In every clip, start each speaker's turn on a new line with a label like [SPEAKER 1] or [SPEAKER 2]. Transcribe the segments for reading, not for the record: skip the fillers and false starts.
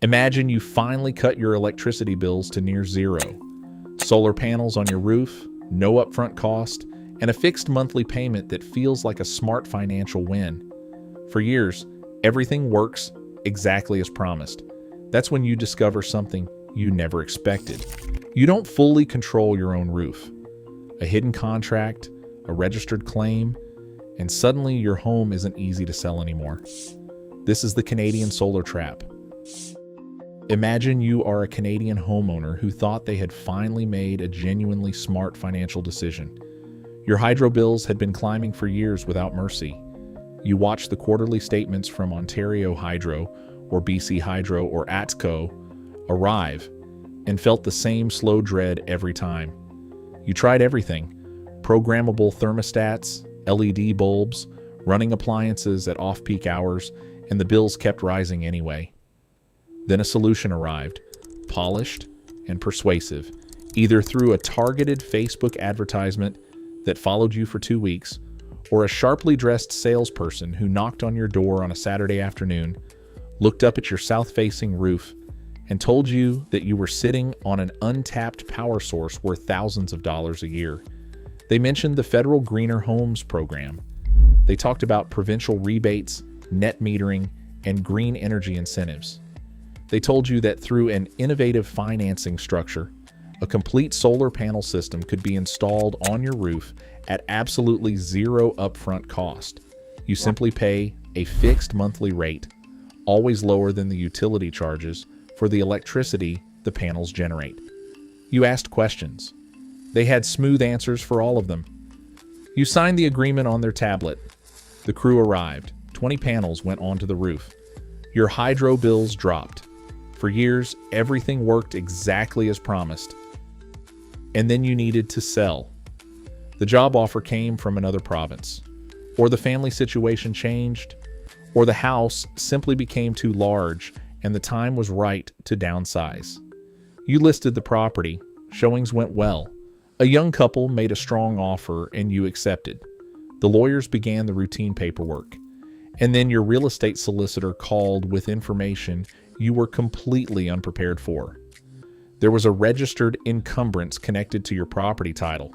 [SPEAKER 1] Imagine you finally cut your electricity bills to near zero. Solar panels on your roof, no upfront cost, and a fixed monthly payment that feels like a smart financial win. For years, everything works exactly as promised. That's when you discover something you never expected. You don't fully control your own roof. A hidden contract, a registered claim, and suddenly your home isn't easy to sell anymore. This is the Canadian solar trap. Imagine you are a Canadian homeowner who thought they had finally made a genuinely smart financial decision. Your hydro bills had been climbing for years without mercy. You watched the quarterly statements from Ontario Hydro, or BC Hydro, or ATCO arrive and felt the same slow dread every time. You tried everything: programmable thermostats, LED bulbs, running appliances at off-peak hours, and the bills kept rising anyway. Then a solution arrived, polished and persuasive, either through a targeted Facebook advertisement that followed you for 2 weeks, or a sharply dressed salesperson who knocked on your door on a Saturday afternoon, looked up at your south-facing roof, and told you that you were sitting on an untapped power source worth thousands of dollars a year. They mentioned the federal Greener Homes program. They talked about provincial rebates, net metering, and green energy incentives. They told you that through an innovative financing structure, a complete solar panel system could be installed on your roof at absolutely zero upfront cost. You simply pay a fixed monthly rate, always lower than the utility charges, for the electricity the panels generate. You asked questions. They had smooth answers for all of them. You signed the agreement on their tablet. The crew arrived. 20 panels went onto the roof. Your hydro bills dropped. For years, everything worked exactly as promised. And then you needed to sell. The job offer came from another province, or the family situation changed, or the house simply became too large and the time was right to downsize. You listed the property. Showings went well. A young couple made a strong offer and you accepted. The lawyers began the routine paperwork. And then your real estate solicitor called with information you were completely unprepared for. There was a registered encumbrance connected to your property title.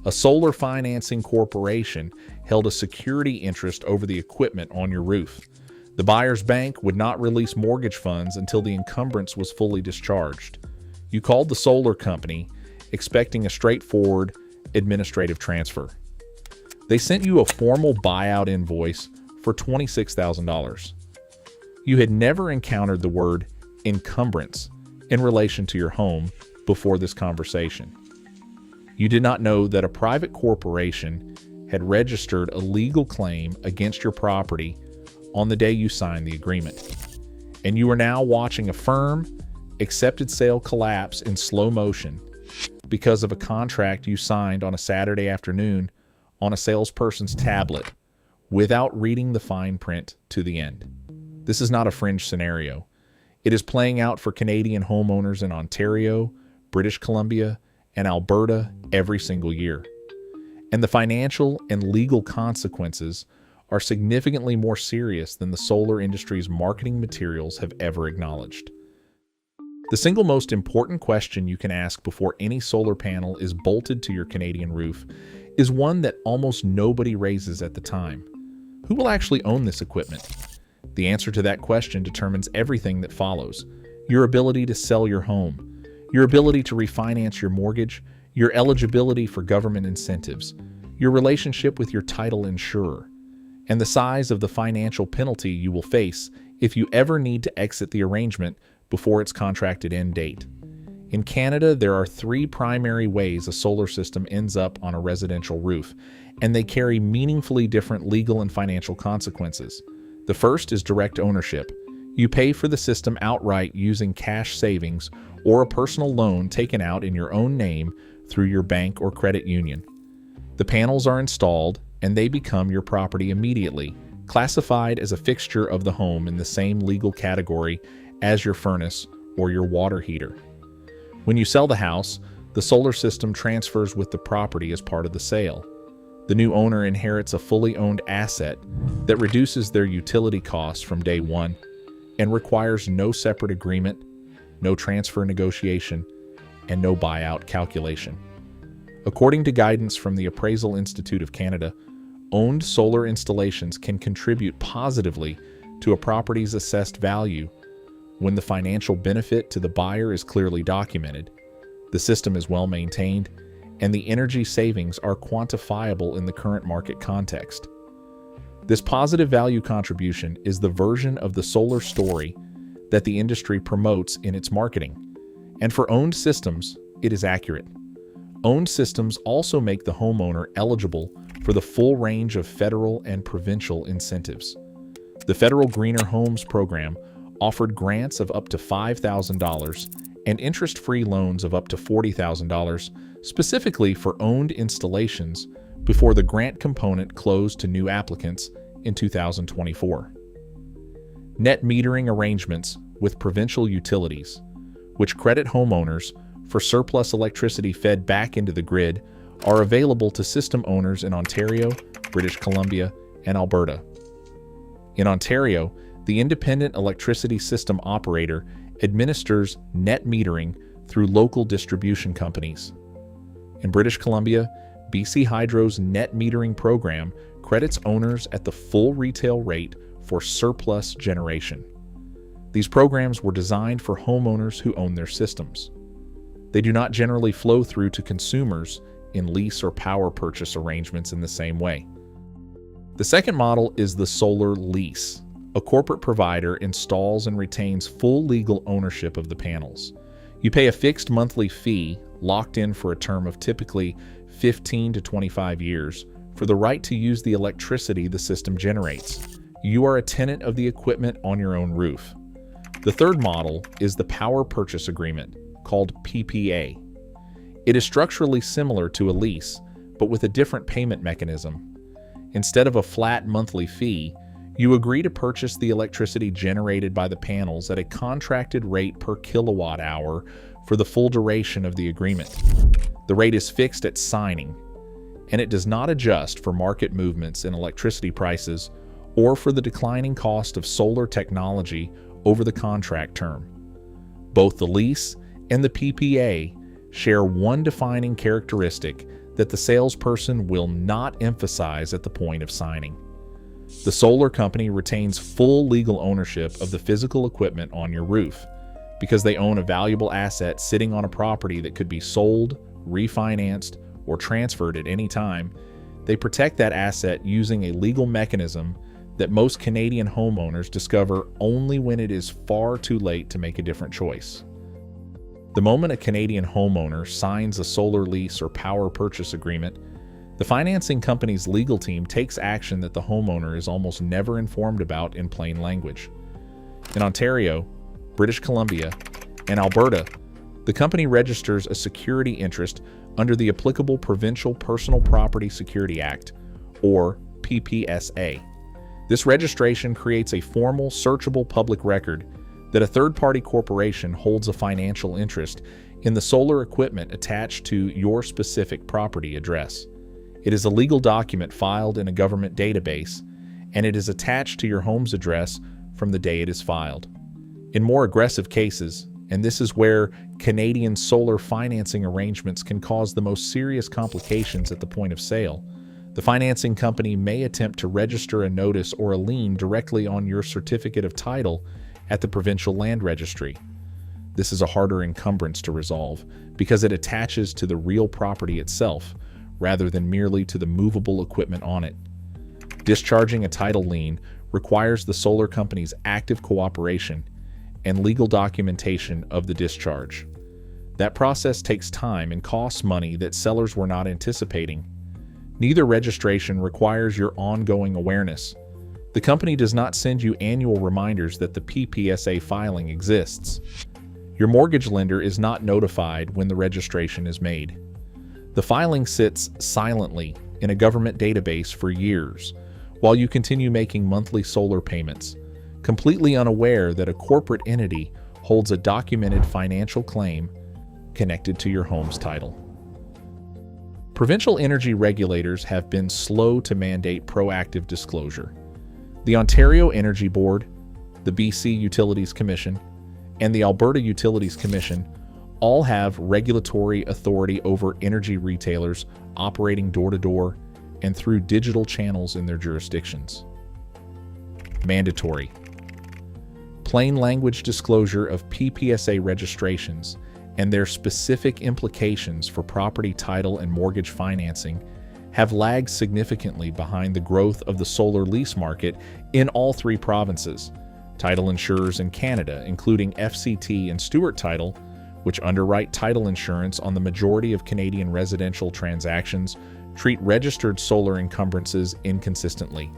[SPEAKER 1] A solar financing corporation held a security interest over the equipment on your roof. The buyer's bank would not release mortgage funds until the encumbrance was fully discharged. You called the solar company, expecting a straightforward administrative transfer. They sent you a formal buyout invoice for $26,000. You had never encountered the word encumbrance in relation to your home before this conversation. You did not know that a private corporation had registered a legal claim against your property on the day you signed the agreement. And you are now watching a firm accepted sale collapse in slow motion because of a contract you signed on a Saturday afternoon on a salesperson's tablet without reading the fine print to the end. This is not a fringe scenario. It is playing out for Canadian homeowners in Ontario, British Columbia, and Alberta every single year. And the financial and legal consequences are significantly more serious than the solar industry's marketing materials have ever acknowledged. The single most important question you can ask before any solar panel is bolted to your Canadian roof is one that almost nobody raises at the time. Who will actually own this equipment? The answer to that question determines everything that follows: your ability to sell your home, your ability to refinance your mortgage, your eligibility for government incentives, your relationship with your title insurer, and the size of the financial penalty you will face if you ever need to exit the arrangement before its contracted end date. In Canada, there are 3 primary ways a solar system ends up on a residential roof, and they carry meaningfully different legal and financial consequences. The first is direct ownership. You pay for the system outright using cash savings or a personal loan taken out in your own name through your bank or credit union. The panels are installed and they become your property immediately, classified as a fixture of the home in the same legal category as your furnace or your water heater. When you sell the house, the solar system transfers with the property as part of the sale. The new owner inherits a fully owned asset that reduces their utility costs from day one, and requires no separate agreement, no transfer negotiation, and no buyout calculation. According to guidance from the Appraisal Institute of Canada, owned solar installations can contribute positively to a property's assessed value when the financial benefit to the buyer is clearly documented, the system is well maintained, and the energy savings are quantifiable in the current market context. This positive value contribution is the version of the solar story that the industry promotes in its marketing, and for owned systems, it is accurate. Owned systems also make the homeowner eligible for the full range of federal and provincial incentives. The Federal Greener Homes Program offered grants of up to $5,000 and interest-free loans of up to $40,000 specifically for owned installations before the grant component closed to new applicants in 2024. Net metering arrangements with provincial utilities, which credit homeowners for surplus electricity fed back into the grid, are available to system owners in Ontario, British Columbia, and Alberta. In Ontario, the Independent Electricity System Operator administers net metering through local distribution companies. In British Columbia, BC Hydro's net metering program credits owners at the full retail rate for surplus generation. These programs were designed for homeowners who own their systems. They do not generally flow through to consumers in lease or power purchase arrangements in the same way. The second model is the solar lease. A corporate provider installs and retains full legal ownership of the panels. You pay a fixed monthly fee, locked in for a term of typically 15 to 25 years, for the right to use the electricity the system generates. You are a tenant of the equipment on your own roof. The third model is the power purchase agreement, called PPA. It is structurally similar to a lease, but with a different payment mechanism. Instead of a flat monthly fee, you agree to purchase the electricity generated by the panels at a contracted rate per kilowatt hour for the full duration of the agreement. The rate is fixed at signing, and it does not adjust for market movements in electricity prices or for the declining cost of solar technology over the contract term. Both the lease and the PPA share one defining characteristic that the salesperson will not emphasize at the point of signing. The solar company retains full legal ownership of the physical equipment on your roof because they own a valuable asset sitting on a property that could be sold, refinanced, or transferred at any time. They protect that asset using a legal mechanism that most Canadian homeowners discover only when it is far too late to make a different choice. The moment a Canadian homeowner signs a solar lease or power purchase agreement, the financing company's legal team takes action that the homeowner is almost never informed about in plain language. In Ontario, British Columbia, and Alberta, the company registers a security interest under the applicable Provincial Personal Property Security Act, or PPSA. This registration creates a formal, searchable public record that a third-party corporation holds a financial interest in the solar equipment attached to your specific property address. It is a legal document filed in a government database, and it is attached to your home's address from the day it is filed. In more aggressive cases, and this is where Canadian solar financing arrangements can cause the most serious complications at the point of sale, the financing company may attempt to register a notice or a lien directly on your certificate of title at the provincial land registry. This is a harder encumbrance to resolve because it attaches to the real property itself rather than merely to the movable equipment on it. Discharging a title lien requires the solar company's active cooperation and legal documentation of the discharge. That process takes time and costs money that sellers were not anticipating. Neither registration requires your ongoing awareness. The company does not send you annual reminders that the PPSA filing exists. Your mortgage lender is not notified when the registration is made. The filing sits silently in a government database for years, while you continue making monthly solar payments, completely unaware that a corporate entity holds a documented financial claim connected to your home's title. Provincial energy regulators have been slow to mandate proactive disclosure. The Ontario Energy Board, the BC Utilities Commission, and the Alberta Utilities Commission all have regulatory authority over energy retailers operating door-to-door and through digital channels in their jurisdictions. Mandatory. Plain language disclosure of PPSA registrations and their specific implications for property title and mortgage financing have lagged significantly behind the growth of the solar lease market in all three provinces. Title insurers in Canada, including FCT and Stewart Title, which underwrite title insurance on the majority of Canadian residential transactions, treat registered solar encumbrances inconsistently.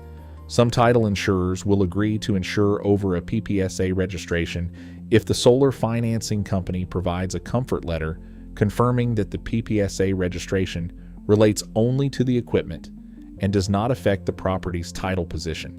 [SPEAKER 1] Some title insurers will agree to insure over a PPSA registration if the solar financing company provides a comfort letter confirming that the PPSA registration relates only to the equipment and does not affect the property's title position.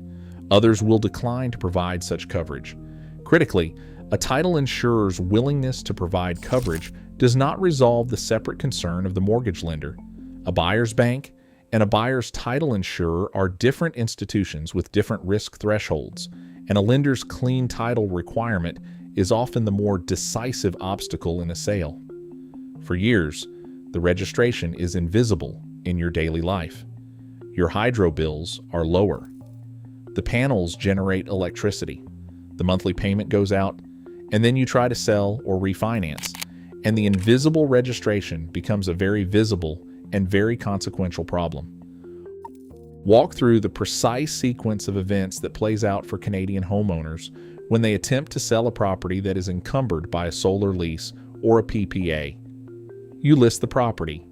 [SPEAKER 1] Others will decline to provide such coverage. Critically, a title insurer's willingness to provide coverage does not resolve the separate concern of the mortgage lender. A buyer's bank and a buyer's title insurer are different institutions with different risk thresholds, and a lender's clean title requirement is often the more decisive obstacle in a sale. For years, the registration is invisible in your daily life. Your hydro bills are lower. The panels generate electricity. The monthly payment goes out, and then you try to sell or refinance, and the invisible registration becomes a very visible and very consequential problem. Walk through the precise sequence of events that plays out for Canadian homeowners when they attempt to sell a property that is encumbered by a solar lease or a PPA. You list the property.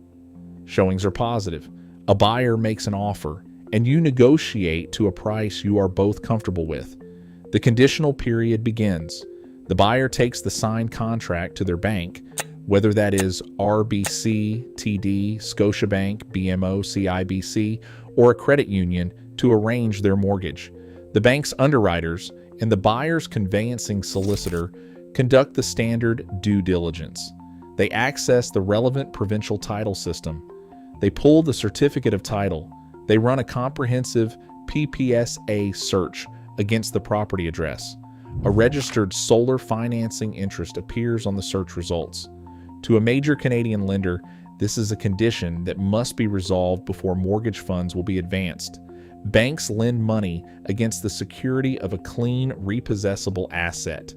[SPEAKER 1] Showings are positive. A buyer makes an offer, and you negotiate to a price you are both comfortable with. The conditional period begins. The buyer takes the signed contract to their bank, whether that is RBC, TD, Scotiabank, BMO, CIBC, or a credit union, to arrange their mortgage. The bank's underwriters and the buyer's conveyancing solicitor conduct the standard due diligence. They access the relevant provincial title system. They pull the certificate of title. They run a comprehensive PPSA search against the property address. A registered solar financing interest appears on the search results. To a major Canadian lender, this is a condition that must be resolved before mortgage funds will be advanced. Banks lend money against the security of a clean, repossessable asset.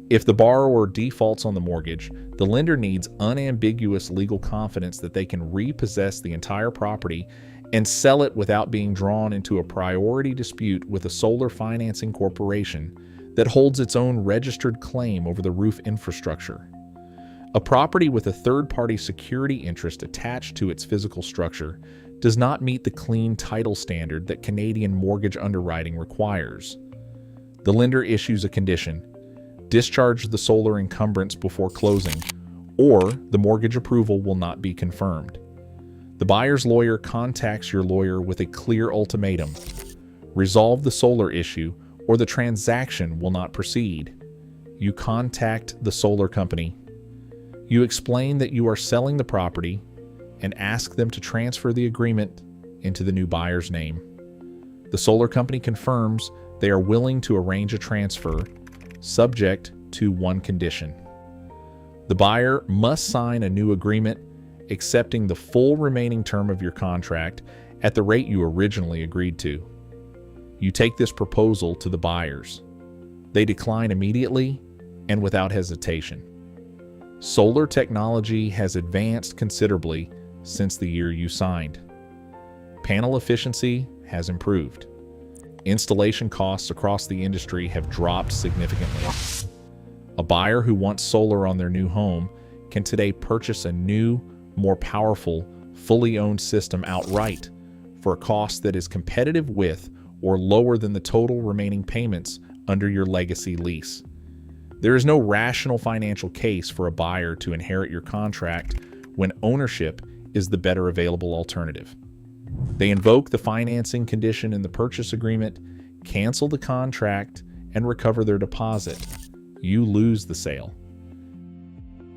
[SPEAKER 1] If the borrower defaults on the mortgage, the lender needs unambiguous legal confidence that they can repossess the entire property and sell it without being drawn into a priority dispute with a solar financing corporation that holds its own registered claim over the roof infrastructure. A property with a third-party security interest attached to its physical structure does not meet the clean title standard that Canadian mortgage underwriting requires. The lender issues a condition: discharge the solar encumbrance before closing, or the mortgage approval will not be confirmed. The buyer's lawyer contacts your lawyer with a clear ultimatum: resolve the solar issue or the transaction will not proceed. You contact the solar company. You explain that you are selling the property and ask them to transfer the agreement into the new buyer's name. The solar company confirms they are willing to arrange a transfer, subject to one condition. The buyer must sign a new agreement accepting the full remaining term of your contract at the rate you originally agreed to. You take this proposal to the buyers. They decline immediately and without hesitation. Solar technology has advanced considerably since the year you signed. Panel efficiency has improved. Installation costs across the industry have dropped significantly. A buyer who wants solar on their new home can today purchase a new, more powerful, fully owned system outright for a cost that is competitive with or lower than the total remaining payments under your legacy lease. There is no rational financial case for a buyer to inherit your contract when ownership is the better available alternative. They invoke the financing condition in the purchase agreement, cancel the contract, and recover their deposit. You lose the sale.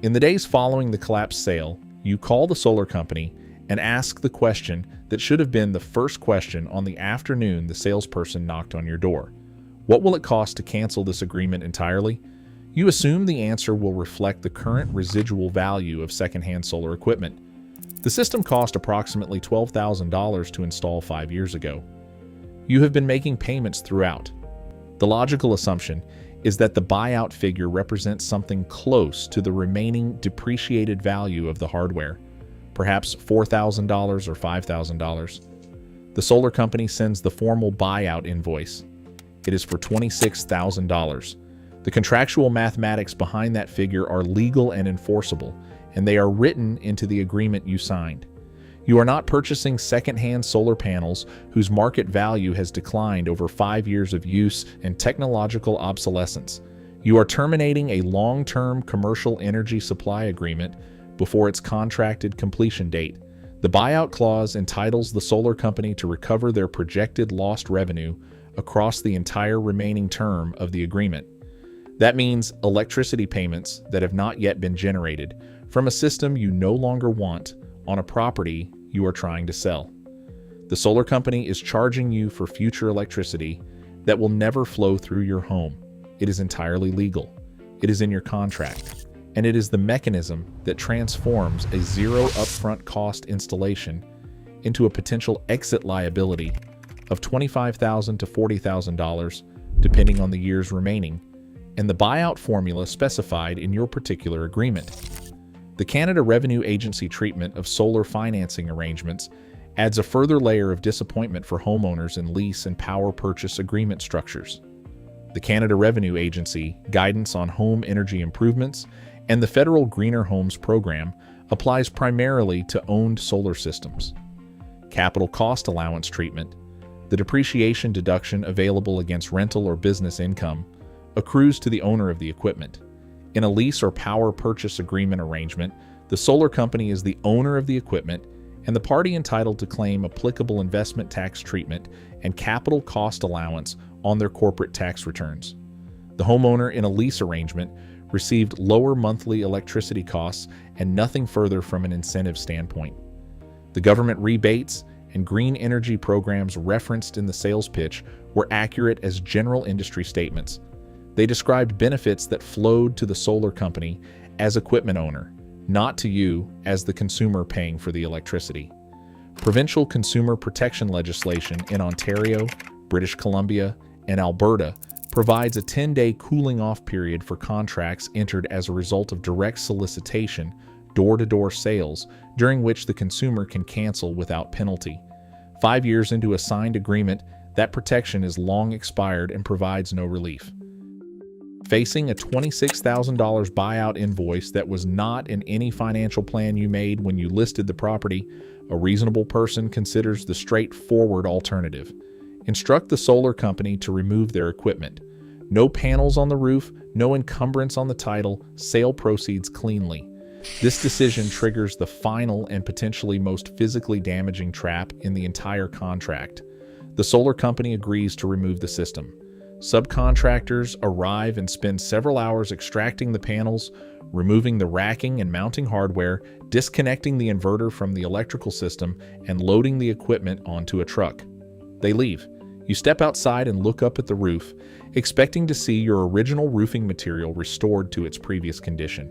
[SPEAKER 1] In the days following the collapsed sale, you call the solar company and ask the question that should have been the first question on the afternoon the salesperson knocked on your door. What will it cost to cancel this agreement entirely? You assume the answer will reflect the current residual value of secondhand solar equipment. The system cost approximately $12,000 to install 5 years ago. You have been making payments throughout. The logical assumption is that the buyout figure represents something close to the remaining depreciated value of the hardware, perhaps $4,000 or $5,000. The solar company sends the formal buyout invoice. It is for $26,000. The contractual mathematics behind that figure are legal and enforceable, and they are written into the agreement you signed. You are not purchasing second-hand solar panels whose market value has declined over 5 years of use and technological obsolescence. You are terminating a long-term commercial energy supply agreement before its contracted completion date. The buyout clause entitles the solar company to recover their projected lost revenue across the entire remaining term of the agreement. That means electricity payments that have not yet been generated from a system you no longer want on a property you are trying to sell. The solar company is charging you for future electricity that will never flow through your home. It is entirely legal. It is in your contract. And it is the mechanism that transforms a zero upfront cost installation into a potential exit liability of $25,000 to $40,000, depending on the years remaining, and the buyout formula specified in your particular agreement. The Canada Revenue Agency treatment of solar financing arrangements adds a further layer of disappointment for homeowners in lease and power purchase agreement structures. The Canada Revenue Agency guidance on home energy improvements and the federal Greener Homes program applies primarily to owned solar systems. Capital cost allowance treatment, the depreciation deduction available against rental or business income, accrues to the owner of the equipment. In a lease or power purchase agreement arrangement, the solar company is the owner of the equipment and the party entitled to claim applicable investment tax treatment and capital cost allowance on their corporate tax returns. The homeowner in a lease arrangement received lower monthly electricity costs and nothing further from an incentive standpoint. The government rebates and green energy programs referenced in the sales pitch were accurate as general industry statements. They described benefits that flowed to the solar company as equipment owner, not to you as the consumer paying for the electricity. Provincial consumer protection legislation in Ontario, British Columbia, and Alberta provides a 10-day cooling-off period for contracts entered as a result of direct solicitation, door-to-door sales, during which the consumer can cancel without penalty. 5 years into a signed agreement, that protection is long expired and provides no relief. Facing a $26,000 buyout invoice that was not in any financial plan you made when you listed the property, a reasonable person considers the straightforward alternative. Instruct the solar company to remove their equipment. No panels on the roof, no encumbrance on the title, sale proceeds cleanly. This decision triggers the final and potentially most physically damaging trap in the entire contract. The solar company agrees to remove the system. Subcontractors arrive and spend several hours extracting the panels, removing the racking and mounting hardware, disconnecting the inverter from the electrical system, and loading the equipment onto a truck. They leave. You step outside and look up at the roof, expecting to see your original roofing material restored to its previous condition.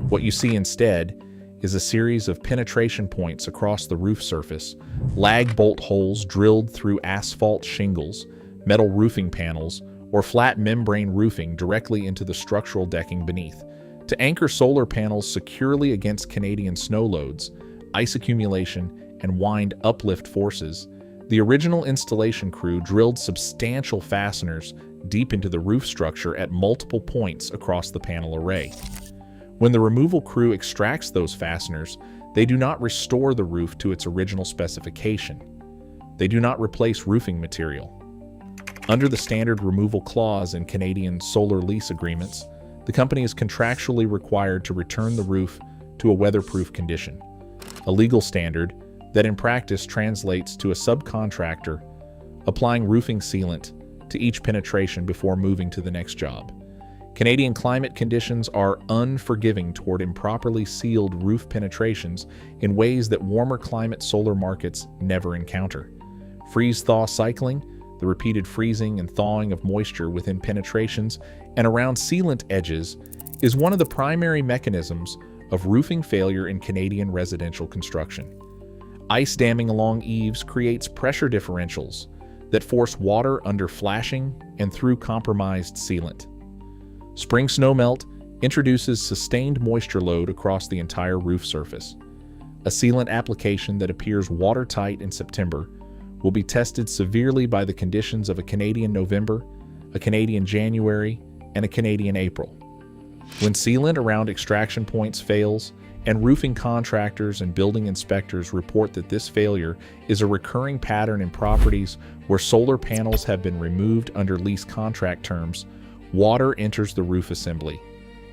[SPEAKER 1] What you see instead is a series of penetration points across the roof surface, lag bolt holes drilled through asphalt shingles, metal roofing panels, or flat membrane roofing directly into the structural decking beneath. To anchor solar panels securely against Canadian snow loads, ice accumulation, and wind uplift forces, the original installation crew drilled substantial fasteners deep into the roof structure at multiple points across the panel array. When the removal crew extracts those fasteners, they do not restore the roof to its original specification. They do not replace roofing material. Under the standard removal clause in Canadian solar lease agreements, the company is contractually required to return the roof to a weatherproof condition, a legal standard that in practice translates to a subcontractor applying roofing sealant to each penetration before moving to the next job. Canadian climate conditions are unforgiving toward improperly sealed roof penetrations in ways that warmer climate solar markets never encounter. Freeze-thaw cycling, The repeated freezing and thawing of moisture within penetrations and around sealant edges is one of the primary mechanisms of roofing failure in Canadian residential construction. Ice damming along eaves creates pressure differentials that force water under flashing and through compromised sealant. Spring snowmelt introduces sustained moisture load across the entire roof surface. A sealant application that appears watertight in September will be tested severely by the conditions of a Canadian November, a Canadian January, and a Canadian April. When sealant around extraction points fails, and roofing contractors and building inspectors report that this failure is a recurring pattern in properties where solar panels have been removed under lease contract terms, water enters the roof assembly.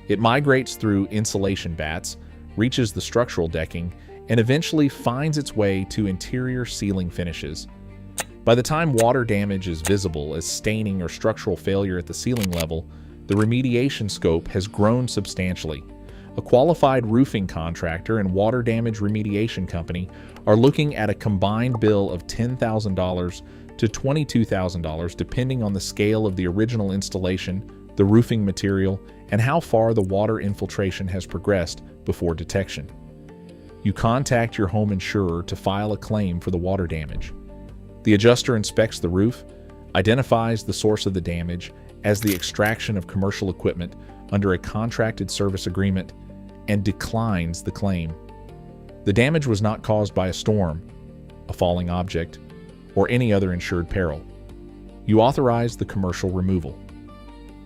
[SPEAKER 1] It migrates through insulation bats, reaches the structural decking, and eventually finds its way to interior ceiling finishes. By the time water damage is visible as staining or structural failure at the ceiling level, the remediation scope has grown substantially. A qualified roofing contractor and water damage remediation company are looking at a combined bill of $10,000 to $22,000 depending on the scale of the original installation, the roofing material, and how far the water infiltration has progressed before detection. You contact your home insurer to file a claim for the water damage. The adjuster inspects the roof, identifies the source of the damage as the extraction of commercial equipment under a contracted service agreement, and declines the claim. The damage was not caused by a storm, a falling object, or any other insured peril. You authorize the commercial removal.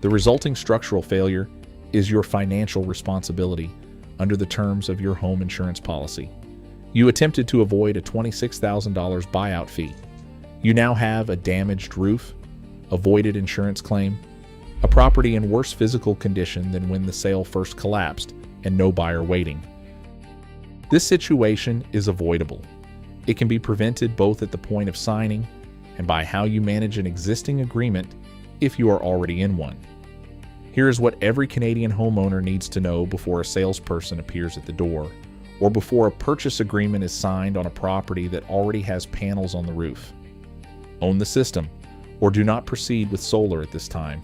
[SPEAKER 1] The resulting structural failure is your financial responsibility under the terms of your home insurance policy. You attempted to avoid a $26,000 buyout fee. You now have a damaged roof, a voided insurance claim, a property in worse physical condition than when the sale first collapsed, and no buyer waiting. This situation is avoidable. It can be prevented both at the point of signing and by how you manage an existing agreement if you are already in one. Here is what every Canadian homeowner needs to know before a salesperson appears at the door, or before a purchase agreement is signed on a property that already has panels on the roof. Own the system, or do not proceed with solar at this time.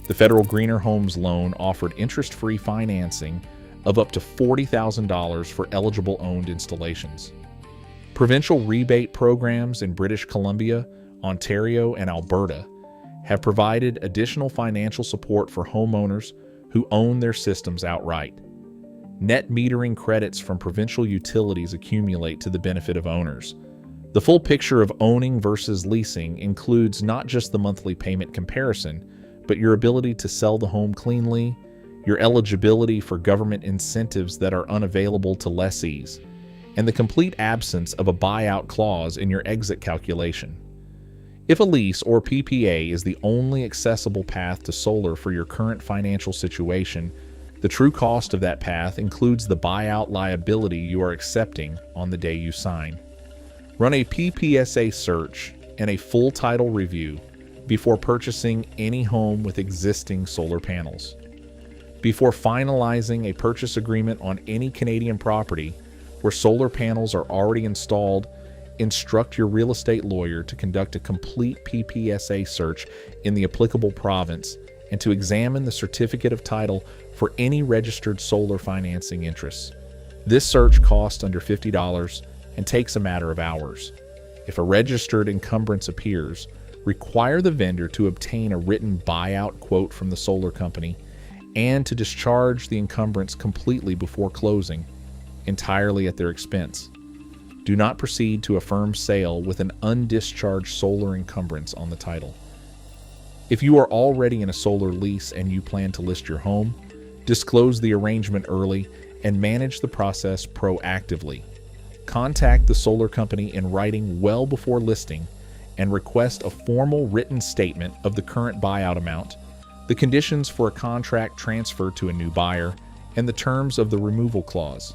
[SPEAKER 1] The Federal Greener Homes Loan offered interest-free financing of up to $40,000 for eligible owned installations. Provincial rebate programs in British Columbia, Ontario, and Alberta have provided additional financial support for homeowners who own their systems outright. Net metering credits from provincial utilities accumulate to the benefit of owners. The full picture of owning versus leasing includes not just the monthly payment comparison, but your ability to sell the home cleanly, your eligibility for government incentives that are unavailable to lessees, and the complete absence of a buyout clause in your exit calculation. If a lease or PPA is the only accessible path to solar for your current financial situation, the true cost of that path includes the buyout liability you are accepting on the day you sign. Run a PPSA search and a full title review before purchasing any home with existing solar panels. Before finalizing a purchase agreement on any Canadian property where solar panels are already installed, instruct your real estate lawyer to conduct a complete PPSA search in the applicable province and to examine the certificate of title for any registered solar financing interests. This search costs under $50 and takes a matter of hours. If a registered encumbrance appears, require the vendor to obtain a written buyout quote from the solar company and to discharge the encumbrance completely before closing, entirely at their expense. Do not proceed to a firm sale with an undischarged solar encumbrance on the title. If you are already in a solar lease and you plan to list your home, disclose the arrangement early and manage the process proactively. Contact the solar company in writing well before listing and request a formal written statement of the current buyout amount, the conditions for a contract transfer to a new buyer, and the terms of the removal clause.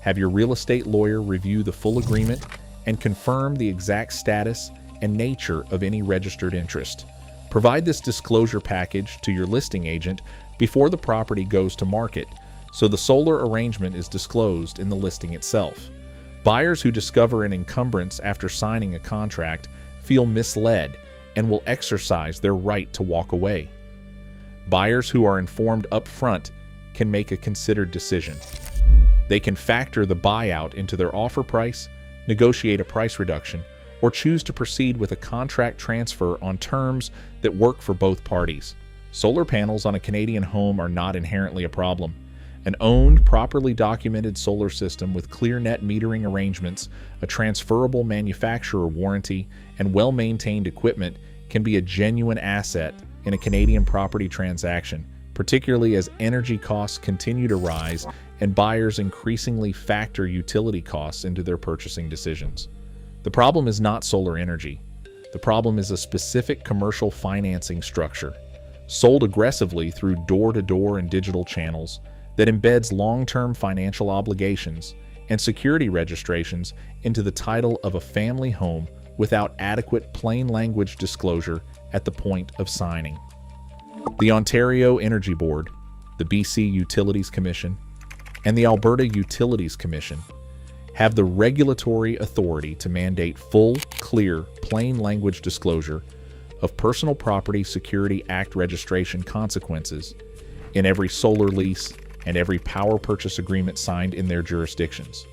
[SPEAKER 1] Have your real estate lawyer review the full agreement and confirm the exact status and nature of any registered interest. Provide this disclosure package to your listing agent before the property goes to market, so the solar arrangement is disclosed in the listing itself. Buyers who discover an encumbrance after signing a contract feel misled and will exercise their right to walk away. Buyers who are informed upfront can make a considered decision. They can factor the buyout into their offer price, negotiate a price reduction, or choose to proceed with a contract transfer on terms that work for both parties. Solar panels on a Canadian home are not inherently a problem. An owned, properly documented solar system with clear net metering arrangements, a transferable manufacturer warranty, and well-maintained equipment can be a genuine asset in a Canadian property transaction, particularly as energy costs continue to rise and buyers increasingly factor utility costs into their purchasing decisions. The problem is not solar energy. The problem is a specific commercial financing structure, sold aggressively through door-to-door and digital channels, that embeds long-term financial obligations and security registrations into the title of a family home without adequate plain language disclosure at the point of signing. The Ontario Energy Board, the BC Utilities Commission, and the Alberta Utilities Commission have the regulatory authority to mandate full, clear, plain language disclosure of Personal Property Security Act registration consequences in every solar lease and every power purchase agreement signed in their jurisdictions.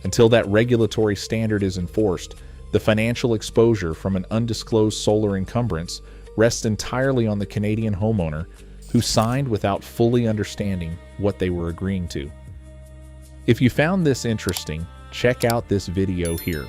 [SPEAKER 1] Until that regulatory standard is enforced, the financial exposure from an undisclosed solar encumbrance rests entirely on the Canadian homeowner who signed without fully understanding what they were agreeing to. If you found this interesting, check out this video here.